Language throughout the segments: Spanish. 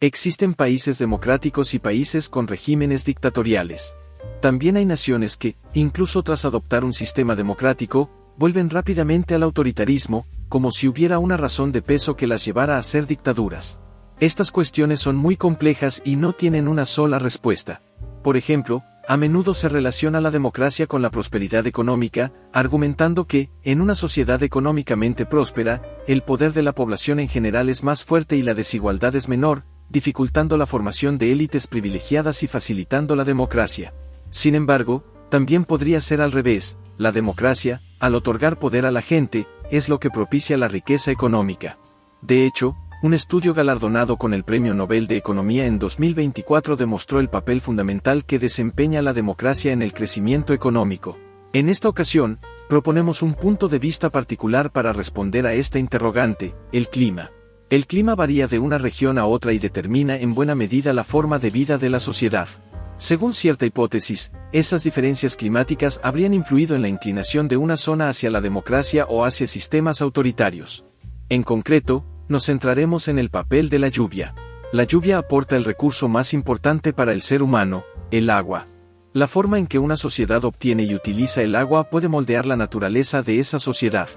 Existen países democráticos y países con regímenes dictatoriales. También hay naciones que, incluso tras adoptar un sistema democrático, vuelven rápidamente al autoritarismo, como si hubiera una razón de peso que las llevara a ser dictaduras. Estas cuestiones son muy complejas y no tienen una sola respuesta. Por ejemplo, a menudo se relaciona la democracia con la prosperidad económica, argumentando que, en una sociedad económicamente próspera, el poder de la población en general es más fuerte y la desigualdad es menor, dificultando la formación de élites privilegiadas y facilitando la democracia. Sin embargo, también podría ser al revés: la democracia, al otorgar poder a la gente, es lo que propicia la riqueza económica. De hecho, un estudio galardonado con el Premio Nobel de Economía en 2024 demostró el papel fundamental que desempeña la democracia en el crecimiento económico. En esta ocasión, proponemos un punto de vista particular para responder a esta interrogante: el clima. El clima varía de una región a otra y determina en buena medida la forma de vida de la sociedad. Según cierta hipótesis, esas diferencias climáticas habrían influido en la inclinación de una zona hacia la democracia o hacia sistemas autoritarios. En concreto, nos centraremos en el papel de la lluvia. La lluvia aporta el recurso más importante para el ser humano, el agua. La forma en que una sociedad obtiene y utiliza el agua puede moldear la naturaleza de esa sociedad.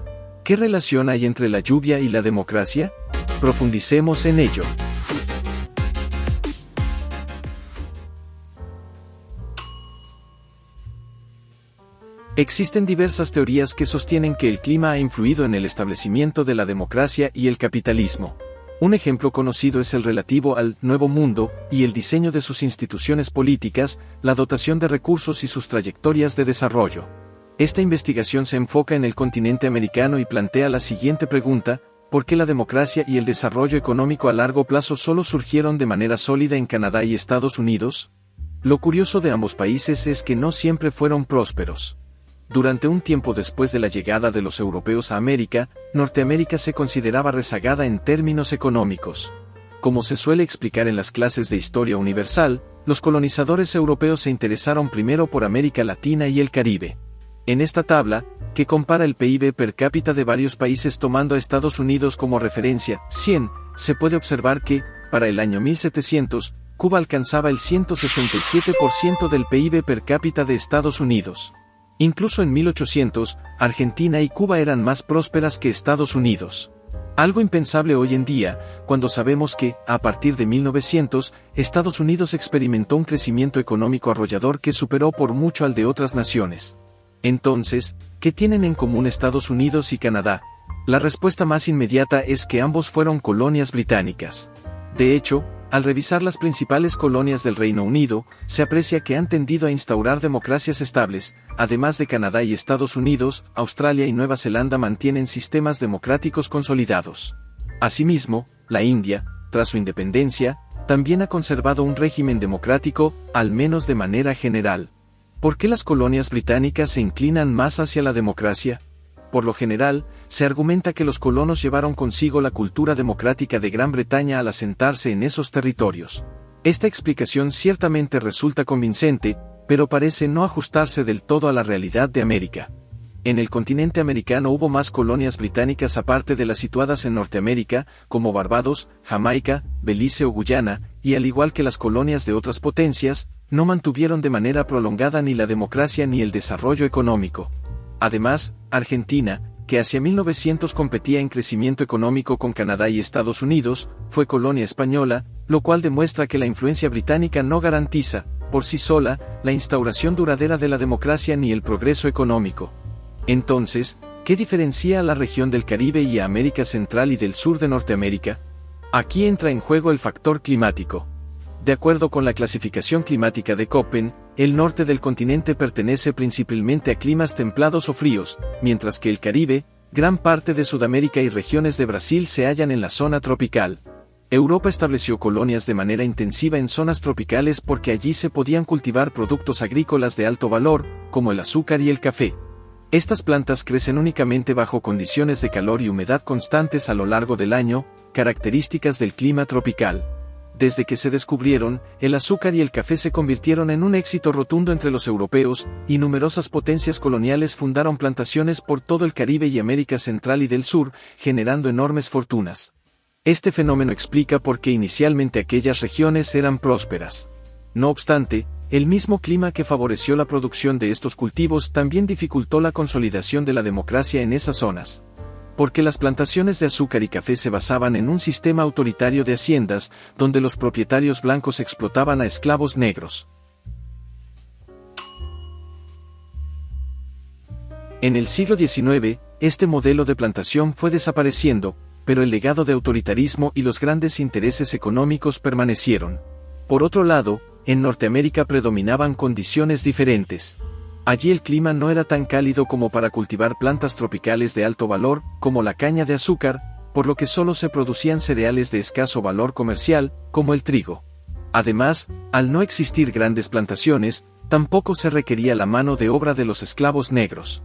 ¿Qué relación hay entre la lluvia y la democracia? Profundicemos en ello. Existen diversas teorías que sostienen que el clima ha influido en el establecimiento de la democracia y el capitalismo. Un ejemplo conocido es el relativo al Nuevo Mundo y el diseño de sus instituciones políticas, la dotación de recursos y sus trayectorias de desarrollo. Esta investigación se enfoca en el continente americano y plantea la siguiente pregunta: ¿por qué la democracia y el desarrollo económico a largo plazo solo surgieron de manera sólida en Canadá y Estados Unidos? Lo curioso de ambos países es que no siempre fueron prósperos. Durante un tiempo después de la llegada de los europeos a América, Norteamérica se consideraba rezagada en términos económicos. Como se suele explicar en las clases de historia universal, los colonizadores europeos se interesaron primero por América Latina y el Caribe. En esta tabla, que compara el PIB per cápita de varios países tomando a Estados Unidos como referencia, 100, se puede observar que, para el año 1700, Cuba alcanzaba el 167% del PIB per cápita de Estados Unidos. Incluso en 1800, Argentina y Cuba eran más prósperas que Estados Unidos. Algo impensable hoy en día, cuando sabemos que, a partir de 1900, Estados Unidos experimentó un crecimiento económico arrollador que superó por mucho al de otras naciones. Entonces, ¿qué tienen en común Estados Unidos y Canadá? La respuesta más inmediata es que ambos fueron colonias británicas. De hecho, al revisar las principales colonias del Reino Unido, se aprecia que han tendido a instaurar democracias estables. Además de Canadá y Estados Unidos, Australia y Nueva Zelanda mantienen sistemas democráticos consolidados. Asimismo, la India, tras su independencia, también ha conservado un régimen democrático, al menos de manera general. ¿Por qué las colonias británicas se inclinan más hacia la democracia? Por lo general, se argumenta que los colonos llevaron consigo la cultura democrática de Gran Bretaña al asentarse en esos territorios. Esta explicación ciertamente resulta convincente, pero parece no ajustarse del todo a la realidad de América. En el continente americano hubo más colonias británicas aparte de las situadas en Norteamérica, como Barbados, Jamaica, Belice o Guyana, y al igual que las colonias de otras potencias, no mantuvieron de manera prolongada ni la democracia ni el desarrollo económico. Además, Argentina, que hacia 1900 competía en crecimiento económico con Canadá y Estados Unidos, fue colonia española, lo cual demuestra que la influencia británica no garantiza, por sí sola, la instauración duradera de la democracia ni el progreso económico. Entonces, ¿qué diferencia a la región del Caribe y a América Central y del sur de Norteamérica? Aquí entra en juego el factor climático. De acuerdo con la clasificación climática de Köppen, el norte del continente pertenece principalmente a climas templados o fríos, mientras que el Caribe, gran parte de Sudamérica y regiones de Brasil se hallan en la zona tropical. Europa estableció colonias de manera intensiva en zonas tropicales porque allí se podían cultivar productos agrícolas de alto valor, como el azúcar y el café. Estas plantas crecen únicamente bajo condiciones de calor y humedad constantes a lo largo del año, características del clima tropical. Desde que se descubrieron, el azúcar y el café se convirtieron en un éxito rotundo entre los europeos, y numerosas potencias coloniales fundaron plantaciones por todo el Caribe y América Central y del Sur, generando enormes fortunas. Este fenómeno explica por qué inicialmente aquellas regiones eran prósperas. No obstante, el mismo clima que favoreció la producción de estos cultivos también dificultó la consolidación de la democracia en esas zonas. Porque las plantaciones de azúcar y café se basaban en un sistema autoritario de haciendas, donde los propietarios blancos explotaban a esclavos negros. En el siglo XIX, este modelo de plantación fue desapareciendo, pero el legado de autoritarismo y los grandes intereses económicos permanecieron. Por otro lado, en Norteamérica predominaban condiciones diferentes. Allí el clima no era tan cálido como para cultivar plantas tropicales de alto valor, como la caña de azúcar, por lo que solo se producían cereales de escaso valor comercial, como el trigo. Además, al no existir grandes plantaciones, tampoco se requería la mano de obra de los esclavos negros.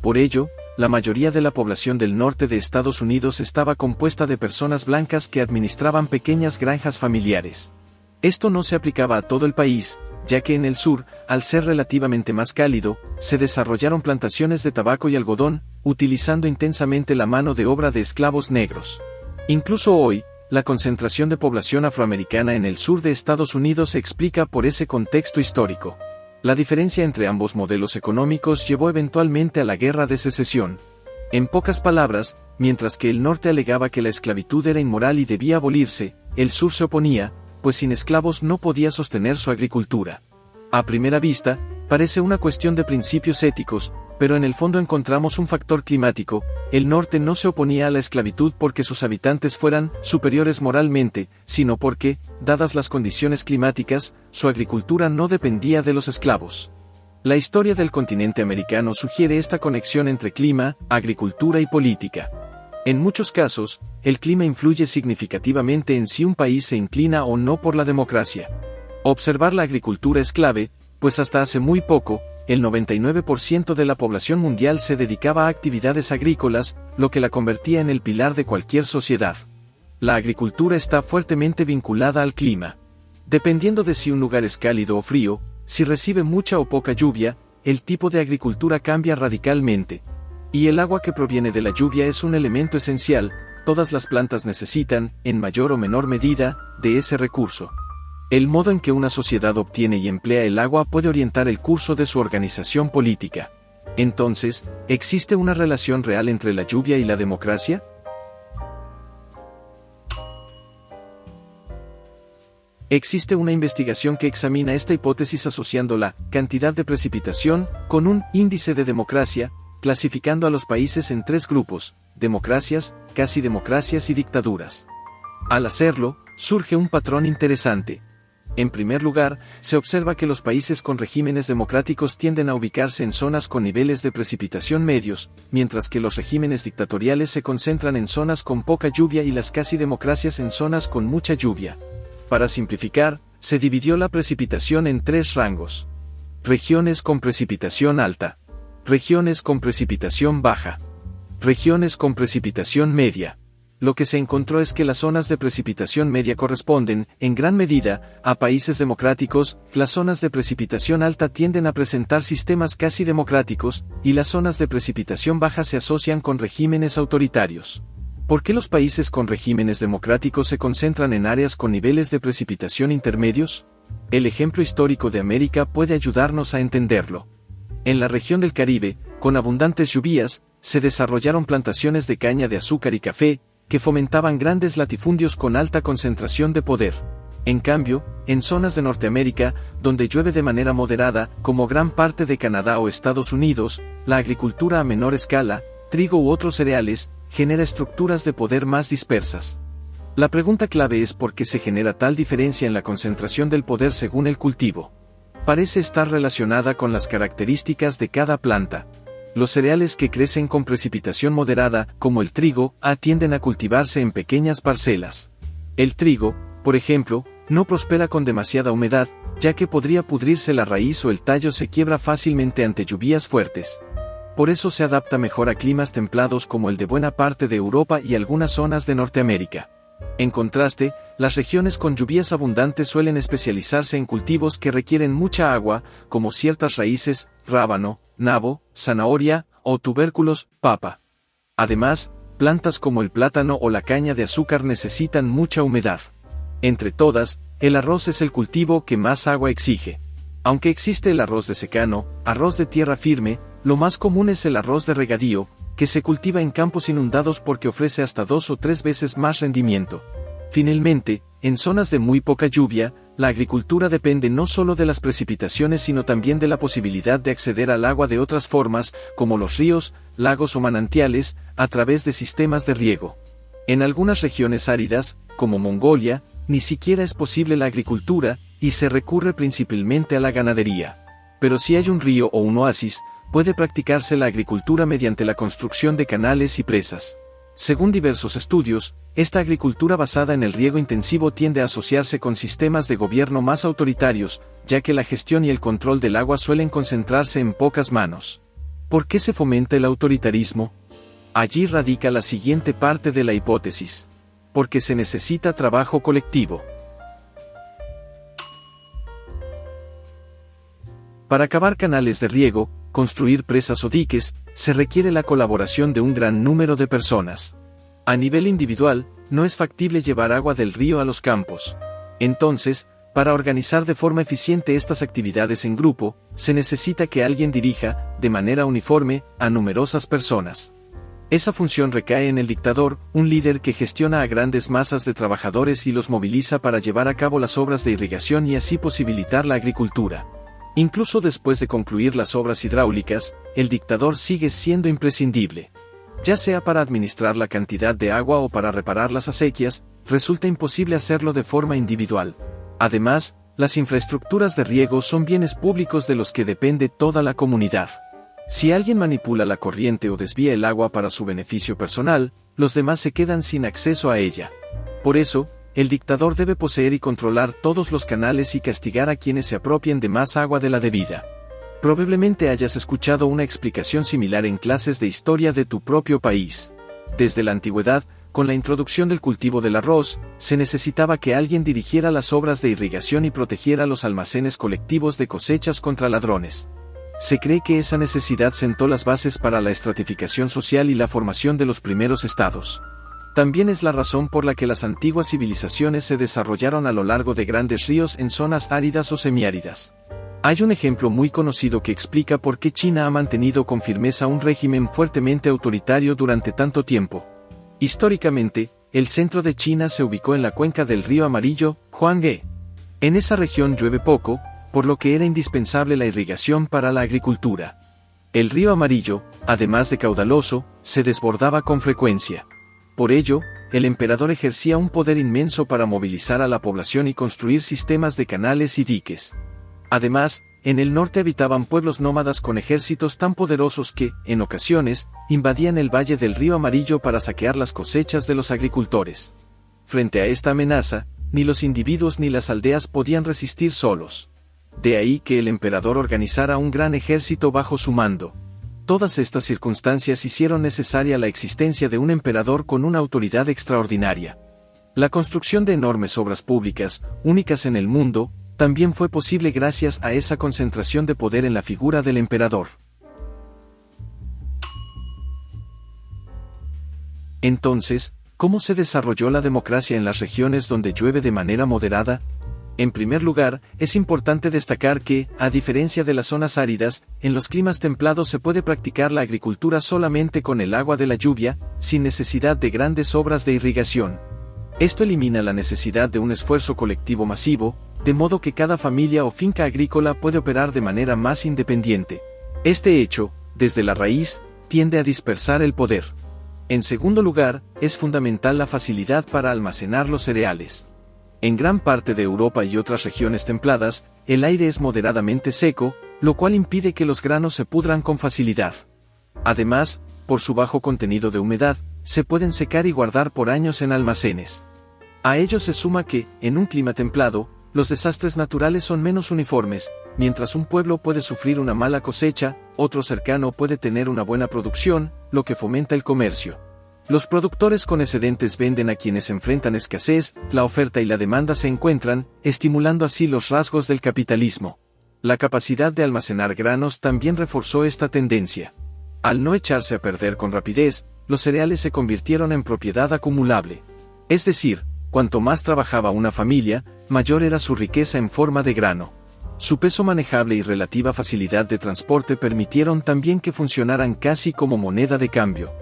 Por ello, la mayoría de la población del norte de Estados Unidos estaba compuesta de personas blancas que administraban pequeñas granjas familiares. Esto no se aplicaba a todo el país, ya que en el sur, al ser relativamente más cálido, se desarrollaron plantaciones de tabaco y algodón, utilizando intensamente la mano de obra de esclavos negros. Incluso hoy, la concentración de población afroamericana en el sur de Estados Unidos se explica por ese contexto histórico. La diferencia entre ambos modelos económicos llevó eventualmente a la Guerra de Secesión. En pocas palabras, mientras que el norte alegaba que la esclavitud era inmoral y debía abolirse, el sur se oponía, pues sin esclavos no podía sostener su agricultura. A primera vista, parece una cuestión de principios éticos, pero en el fondo encontramos un factor climático. El norte no se oponía a la esclavitud porque sus habitantes fueran superiores moralmente, sino porque, dadas las condiciones climáticas, su agricultura no dependía de los esclavos. La historia del continente americano sugiere esta conexión entre clima, agricultura y política. En muchos casos, el clima influye significativamente en si un país se inclina o no por la democracia. Observar la agricultura es clave, pues hasta hace muy poco, el 99% de la población mundial se dedicaba a actividades agrícolas, lo que la convertía en el pilar de cualquier sociedad. La agricultura está fuertemente vinculada al clima. Dependiendo de si un lugar es cálido o frío, si recibe mucha o poca lluvia, el tipo de agricultura cambia radicalmente. Y el agua que proviene de la lluvia es un elemento esencial. Todas las plantas necesitan, en mayor o menor medida, de ese recurso. El modo en que una sociedad obtiene y emplea el agua puede orientar el curso de su organización política. Entonces, ¿existe una relación real entre la lluvia y la democracia? Existe una investigación que examina esta hipótesis asociando la cantidad de precipitación con un índice de democracia, clasificando a los países en tres grupos: democracias, casi democracias y dictaduras. Al hacerlo, surge un patrón interesante. En primer lugar, se observa que los países con regímenes democráticos tienden a ubicarse en zonas con niveles de precipitación medios, mientras que los regímenes dictatoriales se concentran en zonas con poca lluvia y las casi democracias en zonas con mucha lluvia. Para simplificar, se dividió la precipitación en tres rangos: regiones con precipitación alta, regiones con precipitación baja, regiones con precipitación media. Lo que se encontró es que las zonas de precipitación media corresponden, en gran medida, a países democráticos. Las zonas de precipitación alta tienden a presentar sistemas casi democráticos, y las zonas de precipitación baja se asocian con regímenes autoritarios. ¿Por qué los países con regímenes democráticos se concentran en áreas con niveles de precipitación intermedios? El ejemplo histórico de América puede ayudarnos a entenderlo. En la región del Caribe, con abundantes lluvias, se desarrollaron plantaciones de caña de azúcar y café, que fomentaban grandes latifundios con alta concentración de poder. En cambio, en zonas de Norteamérica, donde llueve de manera moderada, como gran parte de Canadá o Estados Unidos, la agricultura a menor escala, trigo u otros cereales, genera estructuras de poder más dispersas. La pregunta clave es por qué se genera tal diferencia en la concentración del poder según el cultivo. Parece estar relacionada con las características de cada planta. Los cereales que crecen con precipitación moderada, como el trigo, tienden a cultivarse en pequeñas parcelas. El trigo, por ejemplo, no prospera con demasiada humedad, ya que podría pudrirse la raíz o el tallo se quiebra fácilmente ante lluvias fuertes. Por eso se adapta mejor a climas templados como el de buena parte de Europa y algunas zonas de Norteamérica. En contraste, las regiones con lluvias abundantes suelen especializarse en cultivos que requieren mucha agua, como ciertas raíces, rábano, nabo, zanahoria, o tubérculos, papa. Además, plantas como el plátano o la caña de azúcar necesitan mucha humedad. Entre todas, el arroz es el cultivo que más agua exige. Aunque existe el arroz de secano, arroz de tierra firme, lo más común es el arroz de regadío, que se cultiva en campos inundados porque ofrece hasta 2 o 3 veces más rendimiento. Finalmente, en zonas de muy poca lluvia, la agricultura depende no solo de las precipitaciones sino también de la posibilidad de acceder al agua de otras formas, como los ríos, lagos o manantiales, a través de sistemas de riego. En algunas regiones áridas, como Mongolia, ni siquiera es posible la agricultura, y se recurre principalmente a la ganadería. Pero si hay un río o un oasis, puede practicarse la agricultura mediante la construcción de canales y presas. Según diversos estudios, esta agricultura basada en el riego intensivo tiende a asociarse con sistemas de gobierno más autoritarios, ya que la gestión y el control del agua suelen concentrarse en pocas manos. ¿Por qué se fomenta el autoritarismo? Allí radica la siguiente parte de la hipótesis. Porque se necesita trabajo colectivo. Para cavar canales de riego, construir presas o diques, se requiere la colaboración de un gran número de personas. A nivel individual, no es factible llevar agua del río a los campos. Entonces, para organizar de forma eficiente estas actividades en grupo, se necesita que alguien dirija, de manera uniforme, a numerosas personas. Esa función recae en el dictador, un líder que gestiona a grandes masas de trabajadores y los moviliza para llevar a cabo las obras de irrigación y así posibilitar la agricultura. Incluso después de concluir las obras hidráulicas, el dictador sigue siendo imprescindible. Ya sea para administrar la cantidad de agua o para reparar las acequias, resulta imposible hacerlo de forma individual. Además, las infraestructuras de riego son bienes públicos de los que depende toda la comunidad. Si alguien manipula la corriente o desvía el agua para su beneficio personal, los demás se quedan sin acceso a ella. Por eso, el dictador debe poseer y controlar todos los canales y castigar a quienes se apropien de más agua de la debida. Probablemente hayas escuchado una explicación similar en clases de historia de tu propio país. Desde la antigüedad, con la introducción del cultivo del arroz, se necesitaba que alguien dirigiera las obras de irrigación y protegiera los almacenes colectivos de cosechas contra ladrones. Se cree que esa necesidad sentó las bases para la estratificación social y la formación de los primeros estados. También es la razón por la que las antiguas civilizaciones se desarrollaron a lo largo de grandes ríos en zonas áridas o semiáridas. Hay un ejemplo muy conocido que explica por qué China ha mantenido con firmeza un régimen fuertemente autoritario durante tanto tiempo. Históricamente, el centro de China se ubicó en la cuenca del río Amarillo, Huanghe. En esa región llueve poco, por lo que era indispensable la irrigación para la agricultura. El río Amarillo, además de caudaloso, se desbordaba con frecuencia. Por ello, el emperador ejercía un poder inmenso para movilizar a la población y construir sistemas de canales y diques. Además, en el norte habitaban pueblos nómadas con ejércitos tan poderosos que, en ocasiones, invadían el valle del río Amarillo para saquear las cosechas de los agricultores. Frente a esta amenaza, ni los individuos ni las aldeas podían resistir solos. De ahí que el emperador organizara un gran ejército bajo su mando. Todas estas circunstancias hicieron necesaria la existencia de un emperador con una autoridad extraordinaria. La construcción de enormes obras públicas, únicas en el mundo, también fue posible gracias a esa concentración de poder en la figura del emperador. Entonces, ¿cómo se desarrolló la democracia en las regiones donde llueve de manera moderada? En primer lugar, es importante destacar que, a diferencia de las zonas áridas, en los climas templados se puede practicar la agricultura solamente con el agua de la lluvia, sin necesidad de grandes obras de irrigación. Esto elimina la necesidad de un esfuerzo colectivo masivo, de modo que cada familia o finca agrícola puede operar de manera más independiente. Este hecho, desde la raíz, tiende a dispersar el poder. En segundo lugar, es fundamental la facilidad para almacenar los cereales. En gran parte de Europa y otras regiones templadas, el aire es moderadamente seco, lo cual impide que los granos se pudran con facilidad. Además, por su bajo contenido de humedad, se pueden secar y guardar por años en almacenes. A ello se suma que, en un clima templado, los desastres naturales son menos uniformes, mientras un pueblo puede sufrir una mala cosecha, otro cercano puede tener una buena producción, lo que fomenta el comercio. Los productores con excedentes venden a quienes enfrentan escasez, la oferta y la demanda se encuentran, estimulando así los rasgos del capitalismo. La capacidad de almacenar granos también reforzó esta tendencia. Al no echarse a perder con rapidez, los cereales se convirtieron en propiedad acumulable. Es decir, cuanto más trabajaba una familia, mayor era su riqueza en forma de grano. Su peso manejable y relativa facilidad de transporte permitieron también que funcionaran casi como moneda de cambio.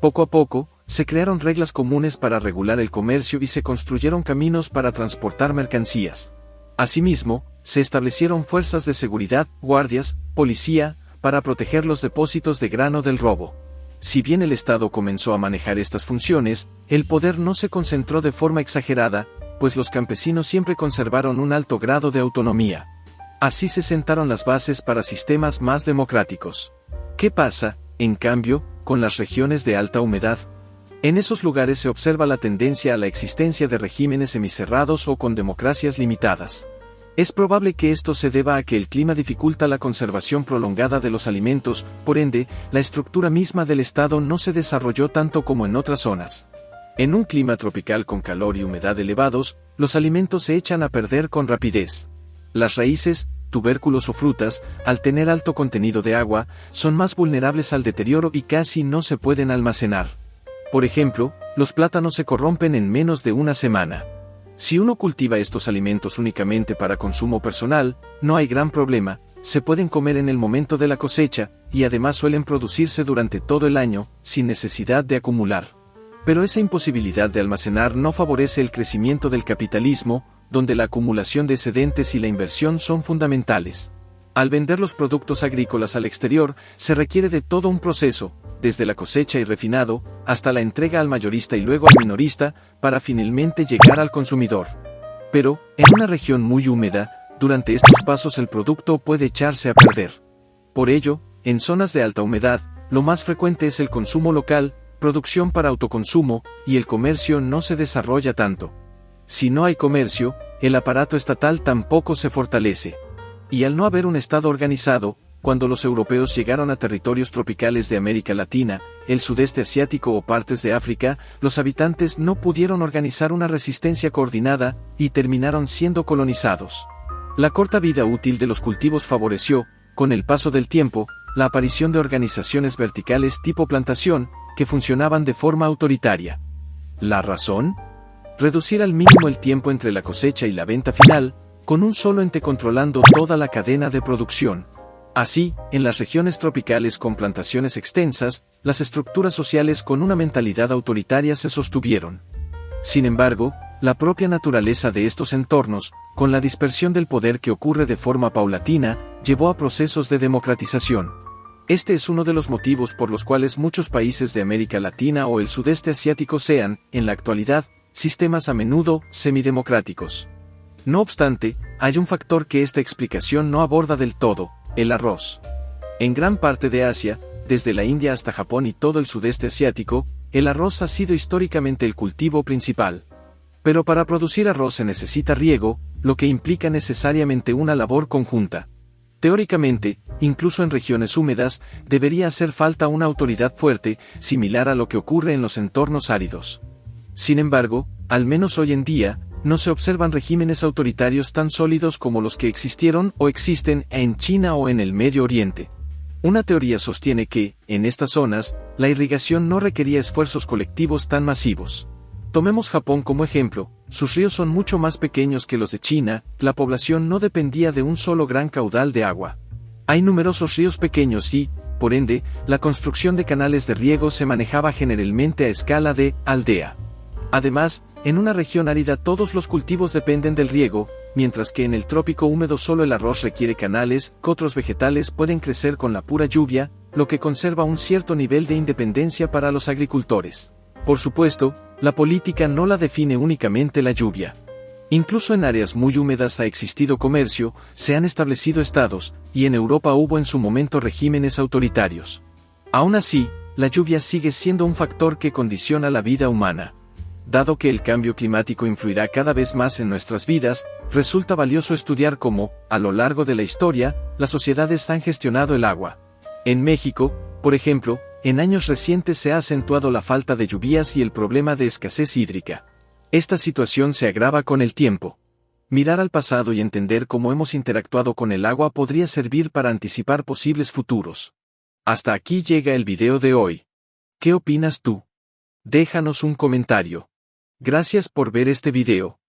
Poco a poco, se crearon reglas comunes para regular el comercio y se construyeron caminos para transportar mercancías. Asimismo, se establecieron fuerzas de seguridad, guardias, policía, para proteger los depósitos de grano del robo. Si bien el Estado comenzó a manejar estas funciones, el poder no se concentró de forma exagerada, pues los campesinos siempre conservaron un alto grado de autonomía. Así se sentaron las bases para sistemas más democráticos. ¿Qué pasa, en cambio, con las regiones de alta humedad? En esos lugares se observa la tendencia a la existencia de regímenes semicerrados o con democracias limitadas. Es probable que esto se deba a que el clima dificulta la conservación prolongada de los alimentos, por ende, la estructura misma del Estado no se desarrolló tanto como en otras zonas. En un clima tropical con calor y humedad elevados, los alimentos se echan a perder con rapidez. Las raíces, tubérculos o frutas, al tener alto contenido de agua, son más vulnerables al deterioro y casi no se pueden almacenar. Por ejemplo, los plátanos se corrompen en menos de una semana. Si uno cultiva estos alimentos únicamente para consumo personal, no hay gran problema, se pueden comer en el momento de la cosecha, y además suelen producirse durante todo el año, sin necesidad de acumular. Pero esa imposibilidad de almacenar no favorece el crecimiento del capitalismo, donde la acumulación de excedentes y la inversión son fundamentales. Al vender los productos agrícolas al exterior, se requiere de todo un proceso, desde la cosecha y refinado, hasta la entrega al mayorista y luego al minorista, para finalmente llegar al consumidor. Pero, en una región muy húmeda, durante estos pasos el producto puede echarse a perder. Por ello, en zonas de alta humedad, lo más frecuente es el consumo local, producción para autoconsumo, y el comercio no se desarrolla tanto. Si no hay comercio, el aparato estatal tampoco se fortalece. Y al no haber un Estado organizado, cuando los europeos llegaron a territorios tropicales de América Latina, el sudeste asiático o partes de África, los habitantes no pudieron organizar una resistencia coordinada y terminaron siendo colonizados. La corta vida útil de los cultivos favoreció, con el paso del tiempo, la aparición de organizaciones verticales tipo plantación, que funcionaban de forma autoritaria. ¿La razón? Reducir al mínimo el tiempo entre la cosecha y la venta final, con un solo ente controlando toda la cadena de producción. Así, en las regiones tropicales con plantaciones extensas, las estructuras sociales con una mentalidad autoritaria se sostuvieron. Sin embargo, la propia naturaleza de estos entornos, con la dispersión del poder que ocurre de forma paulatina, llevó a procesos de democratización. Este es uno de los motivos por los cuales muchos países de América Latina o el sudeste asiático sean, en la actualidad, sistemas a menudo semidemocráticos. No obstante, hay un factor que esta explicación no aborda del todo: el arroz. En gran parte de Asia, desde la India hasta Japón y todo el sudeste asiático, el arroz ha sido históricamente el cultivo principal. Pero para producir arroz se necesita riego, lo que implica necesariamente una labor conjunta. Teóricamente, incluso en regiones húmedas, debería hacer falta una autoridad fuerte, similar a lo que ocurre en los entornos áridos. Sin embargo, al menos hoy en día, no se observan regímenes autoritarios tan sólidos como los que existieron o existen en China o en el Medio Oriente. Una teoría sostiene que, en estas zonas, la irrigación no requería esfuerzos colectivos tan masivos. Tomemos Japón como ejemplo, sus ríos son mucho más pequeños que los de China, la población no dependía de un solo gran caudal de agua. Hay numerosos ríos pequeños y, por ende, la construcción de canales de riego se manejaba generalmente a escala de aldea. Además, en una región árida todos los cultivos dependen del riego, mientras que en el trópico húmedo solo el arroz requiere canales, otros vegetales pueden crecer con la pura lluvia, lo que conserva un cierto nivel de independencia para los agricultores. Por supuesto, la política no la define únicamente la lluvia. Incluso en áreas muy húmedas ha existido comercio, se han establecido estados, y en Europa hubo en su momento regímenes autoritarios. Aún así, la lluvia sigue siendo un factor que condiciona la vida humana. Dado que el cambio climático influirá cada vez más en nuestras vidas, resulta valioso estudiar cómo, a lo largo de la historia, las sociedades han gestionado el agua. En México, por ejemplo, en años recientes se ha acentuado la falta de lluvias y el problema de escasez hídrica. Esta situación se agrava con el tiempo. Mirar al pasado y entender cómo hemos interactuado con el agua podría servir para anticipar posibles futuros. Hasta aquí llega el video de hoy. ¿Qué opinas tú? Déjanos un comentario. Gracias por ver este video.